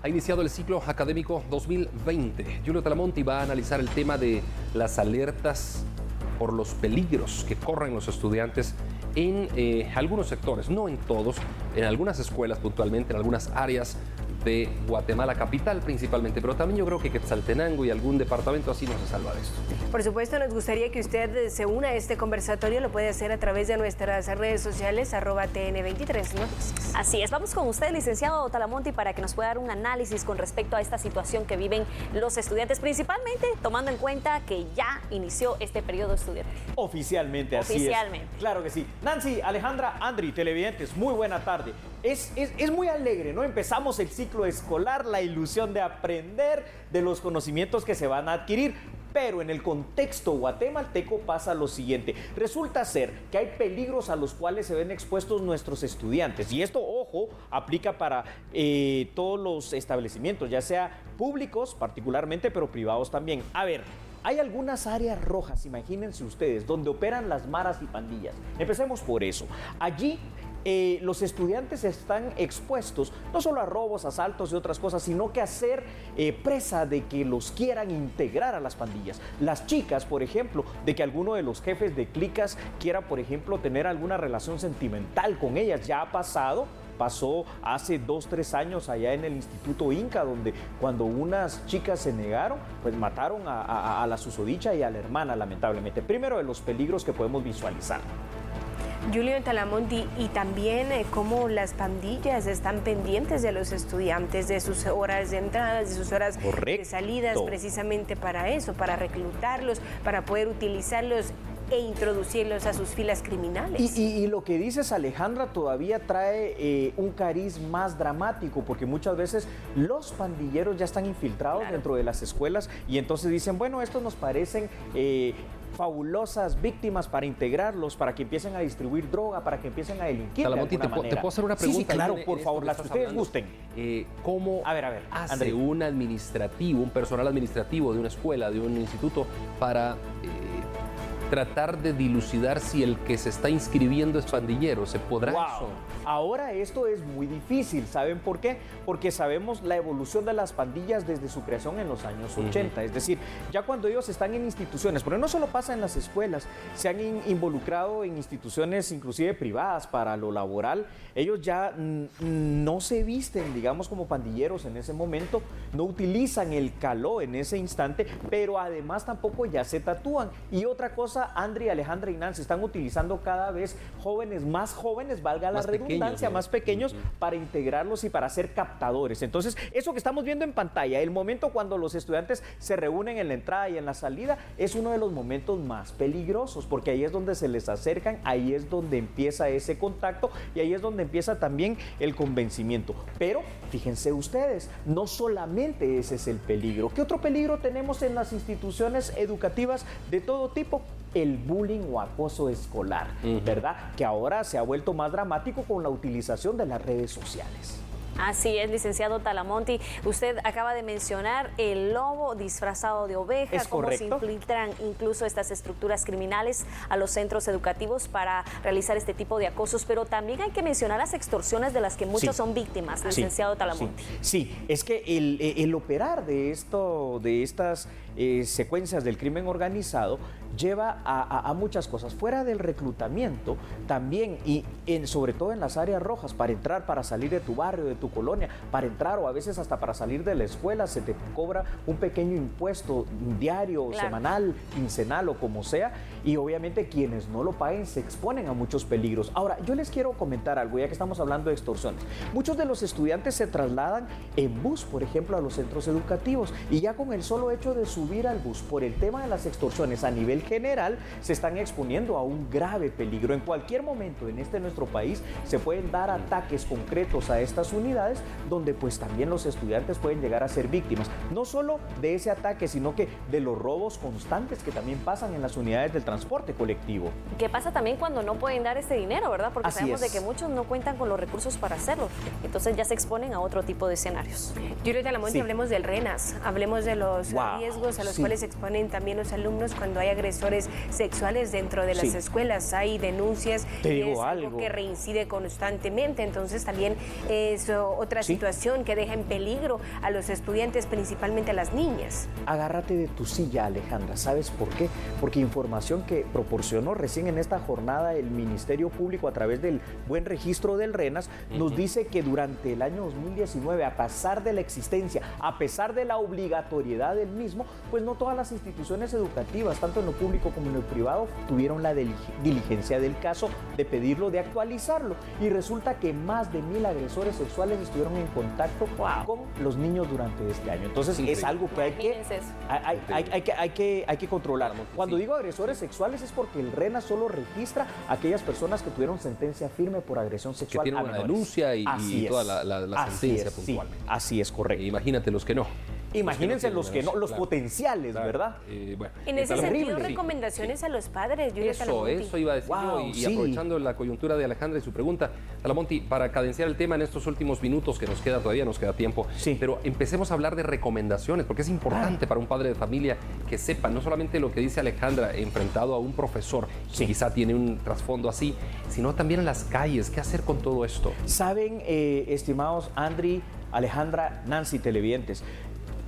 Ha iniciado el ciclo académico 2020. Julio Talamonti va a analizar el tema de las alertas por los peligros que corren los estudiantes en algunos sectores, no en todos, en algunas escuelas puntualmente, en algunas áreas de Guatemala capital principalmente, pero también yo creo que Quetzaltenango y algún departamento así no se salva de esto. Por supuesto, nos gustaría que usted se una a este conversatorio, lo puede hacer a través de nuestras redes sociales, @TN23 Noticias. Así es, vamos con usted, licenciado Talamonti, para que nos pueda dar un análisis con respecto a esta situación que viven los estudiantes, principalmente tomando en cuenta que ya inició este periodo estudiantil. Oficialmente, así Oficialmente. es. Claro que sí. Nancy, Alejandra, Andri, televidentes, muy buena tarde. Es muy alegre, ¿no? Empezamos el ciclo escolar, la ilusión de aprender de los conocimientos que se van a adquirir. Pero en el contexto guatemalteco pasa lo siguiente. Resulta ser que hay peligros a los cuales se ven expuestos nuestros estudiantes. Y esto, ojo, aplica para todos los establecimientos, ya sea públicos particularmente, pero privados también. A ver, hay algunas áreas rojas, imagínense ustedes, donde operan las maras y pandillas. Empecemos por eso. Allí los estudiantes están expuestos no solo a robos, asaltos y otras cosas, sino que a ser presa de que los quieran integrar a las pandillas. Las chicas, por ejemplo, de que alguno de los jefes de clicas quiera, por ejemplo, tener alguna relación sentimental con ellas. Ya ha pasó hace 2 o 3 años allá en el Instituto Inca, donde cuando unas chicas se negaron, pues mataron a la susodicha y a la hermana, lamentablemente. Primero, de los peligros que podemos visualizar. Julio Talamonti, y también cómo las pandillas están pendientes de los estudiantes, de sus horas de entradas, de sus horas de salidas, precisamente para eso, para reclutarlos, para poder utilizarlos e introducirlos a sus filas criminales. Y lo que dices, Alejandra, todavía trae un cariz más dramático, porque muchas veces los pandilleros ya están infiltrados dentro de las escuelas y entonces dicen, bueno, estos nos parecen fabulosas víctimas para integrarlos, para que empiecen a distribuir droga, para que empiecen a delinquir. Talamonti, ¿te puedo hacer una pregunta? Sí, claro, por favor, las que ustedes gusten. ¿Cómo hace un administrativo, un personal administrativo de una escuela, de un instituto, para tratar de dilucidar si el que se está inscribiendo es pandillero? ¿Se podrá eso? Ahora esto es muy difícil. ¿Saben por qué? Porque sabemos la evolución de las pandillas desde su creación en los años 80. Es decir, ya cuando ellos están en instituciones, porque no solo pasa en las escuelas, se han involucrado en instituciones inclusive privadas para lo laboral, ellos ya no se visten, digamos, como pandilleros en ese momento, no utilizan el caló en ese instante, pero además tampoco ya se tatúan. Y otra cosa, Andri, Alejandra y Nancy, están utilizando cada vez jóvenes, más jóvenes, valga la redundancia, más pequeños, para integrarlos y para ser captadores. Entonces, eso que estamos viendo en pantalla, el momento cuando los estudiantes se reúnen en la entrada y en la salida, es uno de los momentos más peligrosos, porque ahí es donde se les acercan, ahí es donde empieza ese contacto y ahí es donde empieza también el convencimiento. Pero, fíjense ustedes, no solamente ese es el peligro. ¿Qué otro peligro tenemos en las instituciones educativas de todo tipo? El bullying o acoso escolar, ¿verdad? Que ahora se ha vuelto más dramático con la utilización de las redes sociales. Así es, licenciado Talamonti. Usted acaba de mencionar el lobo disfrazado de oveja, ¿Es cómo correcto? se infiltran incluso estas estructuras criminales a los centros educativos para realizar este tipo de acosos, pero también hay que mencionar las extorsiones de las que muchos son víctimas, licenciado Talamonti. Sí, es que el operar de estas secuencias del crimen organizado lleva a muchas cosas. Fuera del reclutamiento, también, y sobre todo en las áreas rojas, para entrar, para salir de tu barrio, de tu colonia, para entrar o a veces hasta para salir de la escuela, se te cobra un pequeño impuesto diario, semanal, quincenal o como sea, y obviamente quienes no lo paguen se exponen a muchos peligros. Ahora, yo les quiero comentar algo, ya que estamos hablando de extorsiones. Muchos de los estudiantes se trasladan en bus, por ejemplo, a los centros educativos, y ya con el solo hecho de subir al bus, por el tema de las extorsiones a nivel general, se están exponiendo a un grave peligro. En cualquier momento en nuestro país se pueden dar ataques concretos a estas unidades, donde pues también los estudiantes pueden llegar a ser víctimas, no solo de ese ataque, sino que de los robos constantes que también pasan en las unidades del transporte colectivo. ¿Qué pasa también cuando no pueden dar ese dinero, verdad? Porque sabemos de que muchos no cuentan con los recursos para hacerlo. Entonces ya se exponen a otro tipo de escenarios. Julio Talamonte, hablemos del RENAS, hablemos de los riesgos a los cuales se exponen también los alumnos cuando hay agresores sexuales dentro de las escuelas. Hay denuncias y es algo que reincide constantemente. Entonces también es otra situación que deja en peligro a los estudiantes, principalmente a las niñas. Agárrate de tu silla, Alejandra. ¿Sabes por qué? Porque información que proporcionó recién en esta jornada el Ministerio Público a través del buen registro del RENAS nos dice que durante el año 2019, a pesar de la existencia, a pesar de la obligatoriedad del mismo, pues no todas las instituciones educativas, tanto en lo público como en lo privado, tuvieron la diligencia del caso de pedirlo, de actualizarlo. Y resulta que más de 1000 agresores sexuales estuvieron en contacto con los niños durante este año. Entonces es algo que hay que controlar. Cuando digo agresores sexuales es porque el RENAS solo registra a aquellas personas que tuvieron sentencia firme por agresión sexual. Que tienen una denuncia y toda la sentencia puntualmente. Sí, así es, correcto. Imagínate los que no. Imagínense los que no, los potenciales, ¿verdad? Bueno, en ese sentido, recomendaciones a los padres. Eso iba a decir yo, y aprovechando la coyuntura de Alejandra y su pregunta, Talamonte, para cadenciar el tema en estos últimos minutos que todavía nos queda tiempo, pero empecemos a hablar de recomendaciones, porque es importante para un padre de familia que sepa no solamente lo que dice Alejandra enfrentado a un profesor que quizá tiene un trasfondo así, sino también en las calles, qué hacer con todo esto. Saben, estimados Andri, Alejandra, Nancy, televidentes,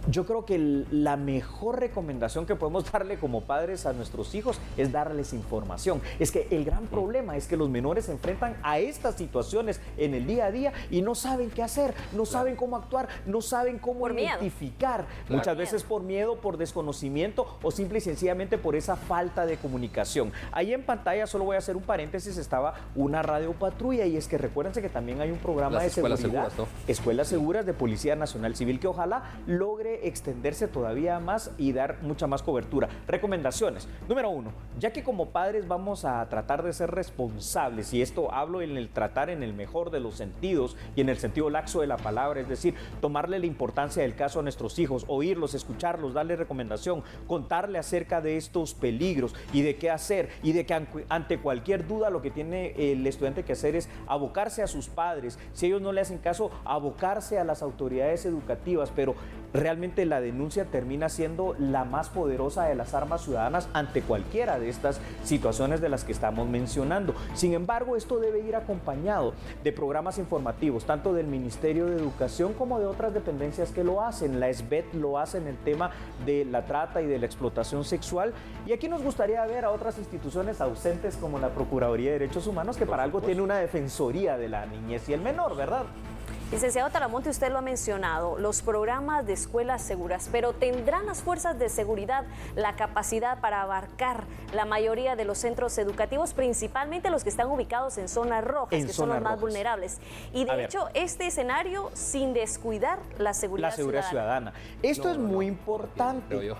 yo creo que la mejor recomendación que podemos darle como padres a nuestros hijos es darles información. Es que el gran problema es que los menores se enfrentan a estas situaciones en el día a día y no saben qué hacer, no saben cómo actuar, no saben cómo identificar. Muchas veces por miedo, por desconocimiento o simple y sencillamente por esa falta de comunicación. Ahí en pantalla, solo voy a hacer un paréntesis, estaba una radiopatrulla y es que recuérdense que también hay un programa de seguridad, Escuelas Seguras de Policía Nacional Civil que ojalá logre extenderse todavía más y dar mucha más cobertura. Recomendaciones. Número 1, ya que como padres vamos a tratar de ser responsables, y esto hablo en el tratar en el mejor de los sentidos y en el sentido laxo de la palabra, es decir, tomarle la importancia del caso a nuestros hijos, oírlos, escucharlos, darle recomendación, contarle acerca de estos peligros y de qué hacer, y de que ante cualquier duda lo que tiene el estudiante que hacer es abocarse a sus padres. Si ellos no le hacen caso, abocarse a las autoridades educativas, pero realmente la denuncia termina siendo la más poderosa de las armas ciudadanas ante cualquiera de estas situaciones de las que estamos mencionando. Sin embargo, esto debe ir acompañado de programas informativos, tanto del Ministerio de Educación como de otras dependencias que lo hacen. La SBET lo hace en el tema de la trata y de la explotación sexual. Y aquí nos gustaría ver a otras instituciones ausentes como la Procuraduría de Derechos Humanos, que para algo tiene una Defensoría de la Niñez y el Menor, ¿verdad? Licenciado Talamonte, usted lo ha mencionado, los programas de escuelas seguras, pero ¿tendrán las fuerzas de seguridad la capacidad para abarcar la mayoría de los centros educativos, principalmente los que están ubicados en zonas rojas, que son los más vulnerables? Y de hecho, este escenario sin descuidar la seguridad ciudadana. Esto es muy importante.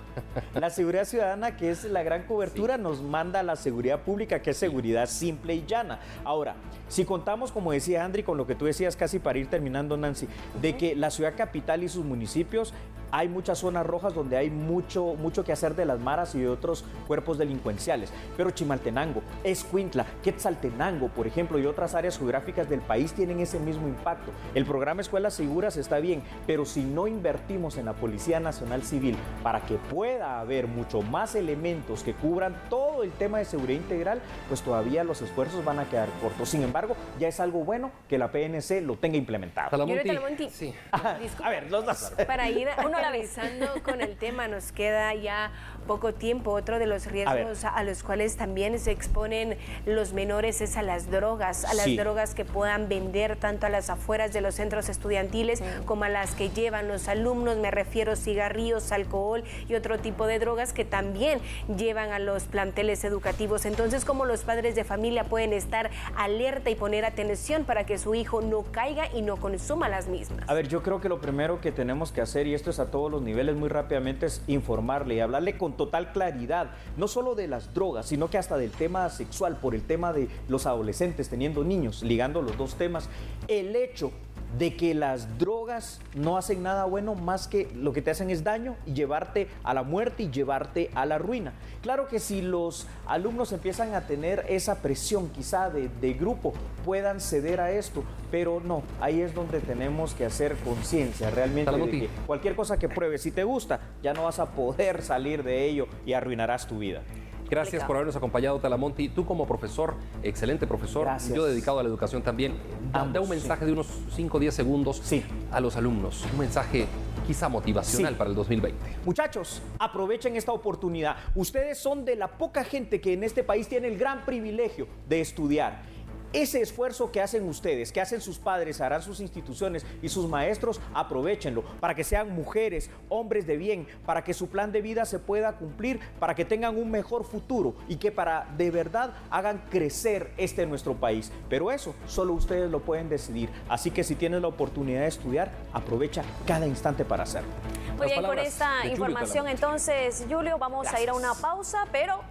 La seguridad ciudadana, que es la gran cobertura, nos manda a la seguridad pública, que es seguridad simple y llana. Ahora, si contamos, como decía Andri, con lo que tú decías casi para ir terminando, Nancy, de que la ciudad capital y sus municipios hay muchas zonas rojas donde hay mucho que hacer de las maras y de otros cuerpos delincuenciales. Pero Chimaltenango, Escuintla, Quetzaltenango, por ejemplo, y otras áreas geográficas del país tienen ese mismo impacto. El programa Escuelas Seguras está bien, pero si no invertimos en la Policía Nacional Civil para que pueda haber mucho más elementos que cubran todo el tema de seguridad integral, pues todavía los esfuerzos van a quedar cortos. Sin embargo, ya es algo bueno que la PNC lo tenga implementado. Talamonte, sí. A ver, los dos. Para ir finalizando con el tema, nos queda ya poco tiempo. Otro de los riesgos a los cuales también se exponen los menores es a las drogas, drogas que puedan vender tanto a las afueras de los centros estudiantiles como a las que llevan los alumnos. Me refiero a cigarrillos, alcohol y otro tipo de drogas que también llevan a los planteles educativos. Entonces, ¿cómo los padres de familia pueden estar alerta y poner atención para que su hijo no caiga y no consuma las mismas? A ver, yo creo que lo primero que tenemos que hacer, y esto es a todos los niveles muy rápidamente, es informarle y hablarle con total claridad, no solo de las drogas, sino que hasta del tema sexual, por el tema de los adolescentes teniendo niños, ligando los dos temas. El hecho de que las drogas no hacen nada bueno más que lo que te hacen es daño y llevarte a la muerte y llevarte a la ruina. Claro que si los alumnos empiezan a tener esa presión quizá de grupo, puedan ceder a esto, pero no, ahí es donde tenemos que hacer conciencia realmente de que cualquier cosa que pruebes, si te gusta, ya no vas a poder salir de ello y arruinarás tu vida. Gracias por habernos acompañado, Talamonti. Tú como profesor, excelente profesor, gracias. Yo dedicado a la educación también. Da un mensaje de unos 5 o 10 segundos a los alumnos, un mensaje quizá motivacional para el 2020. Muchachos, aprovechen esta oportunidad. Ustedes son de la poca gente que en este país tiene el gran privilegio de estudiar. Ese esfuerzo que hacen ustedes, que hacen sus padres, harán sus instituciones y sus maestros, aprovéchenlo para que sean mujeres, hombres de bien, para que su plan de vida se pueda cumplir, para que tengan un mejor futuro y que para de verdad hagan crecer nuestro país. Pero eso solo ustedes lo pueden decidir. Así que si tienes la oportunidad de estudiar, aprovecha cada instante para hacerlo. Muy bien, con esta información entonces, Julio, vamos a ir a una pausa, pero